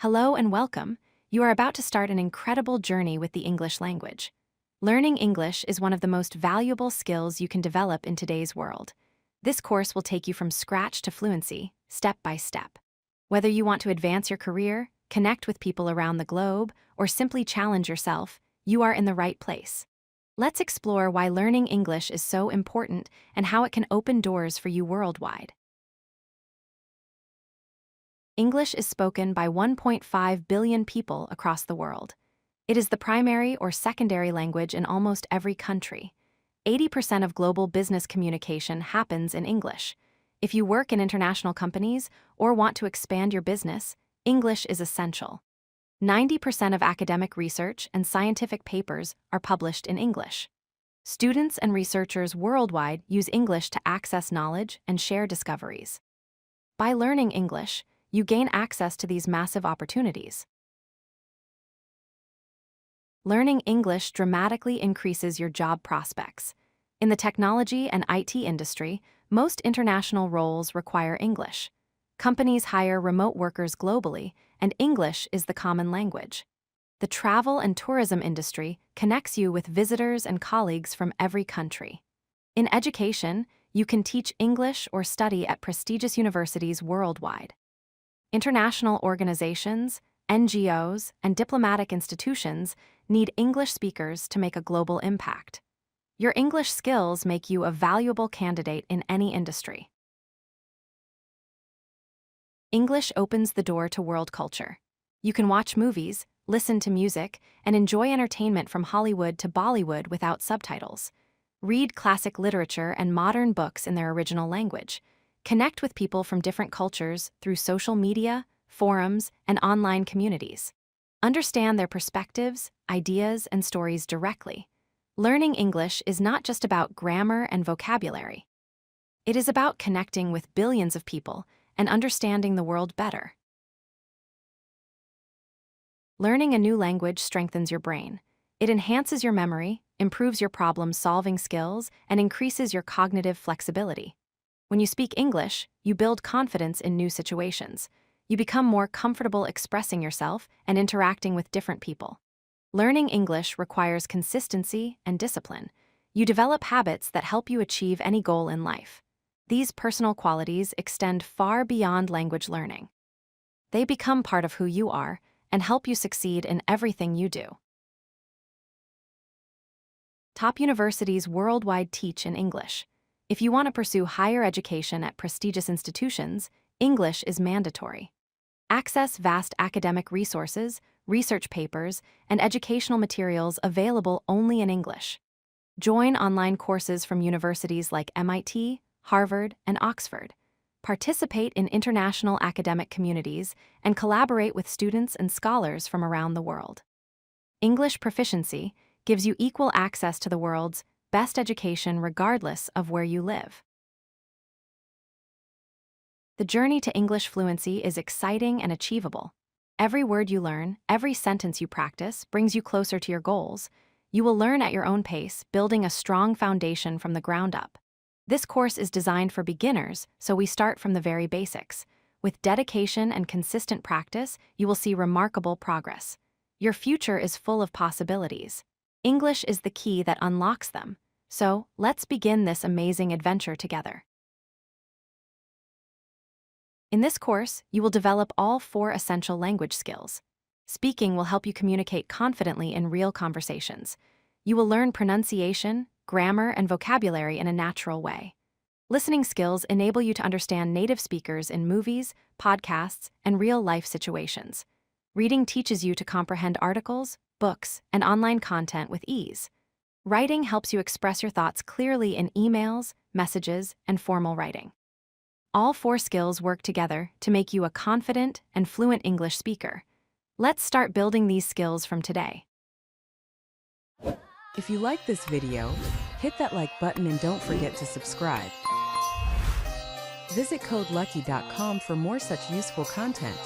Hello and welcome. You are about to start an incredible journey with the English language. Learning English is one of the most valuable skills you can develop in today's world. This course will take you from scratch to fluency, step by step. Whether you want to advance your career, connect with people around the globe, or simply challenge yourself, you are in the right place. Let's explore why learning English is so important and how it can open doors for you worldwide. English is spoken by 1.5 billion people across the world. It is the primary or secondary language in almost every country. 80% of global business communication happens in English. If you work in international companies or want to expand your business, English is essential. 90% of academic research and scientific papers are published in English. Students and researchers worldwide use English to access knowledge and share discoveries. By learning English, you gain access to these massive opportunities. Learning English dramatically increases your job prospects. In the technology and IT industry, most international roles require English. Companies hire remote workers globally, and English is the common language. The travel and tourism industry connects you with visitors and colleagues from every country. In education, you can teach English or study at prestigious universities worldwide. International organizations, NGOs, and diplomatic institutions need English speakers to make a global impact. Your English skills make you a valuable candidate in any industry. English opens the door to world culture. You can watch movies, listen to music, and enjoy entertainment from Hollywood to Bollywood without subtitles. Read classic literature and modern books in their original language. Connect with people from different cultures through social media, forums, and online communities. Understand their perspectives, ideas, and stories directly. Learning English is not just about grammar and vocabulary. It is about connecting with billions of people and understanding the world better. Learning a new language strengthens your brain. It enhances your memory, improves your problem-solving skills, and increases your cognitive flexibility. When you speak English, you build confidence in new situations. You become more comfortable expressing yourself and interacting with different people. Learning English requires consistency and discipline. You develop habits that help you achieve any goal in life. These personal qualities extend far beyond language learning. They become part of who you are and help you succeed in everything you do. Top universities worldwide teach in English. If you want to pursue higher education at prestigious institutions, English is mandatory. Access vast academic resources, research papers, and educational materials available only in English. Join online courses from universities like MIT, Harvard, and Oxford. Participate in international academic communities and collaborate with students and scholars from around the world. English proficiency gives you equal access to the world's best education regardless of where you live. The journey to English fluency is exciting and achievable. Every word you learn, every sentence you practice brings you closer to your goals. You will learn at your own pace, building a strong foundation from the ground up. This course is designed for beginners, so we start from the very basics. With dedication and consistent practice, you will see remarkable progress. Your future is full of possibilities. English is the key that unlocks them. So, let's begin this amazing adventure together. In this course, you will develop all 4 essential language skills. Speaking will help you communicate confidently in real conversations. You will learn pronunciation, grammar, and vocabulary in a natural way. Listening skills enable you to understand native speakers in movies, podcasts, and real-life situations. Reading teaches you to comprehend articles, books, and online content with ease. Writing helps you express your thoughts clearly in emails, messages, and formal writing. All 4 skills work together to make you a confident and fluent English speaker. Let's start building these skills from today. If you like this video, hit that like button and don't forget to subscribe. Visit codelucky.com for more such useful content.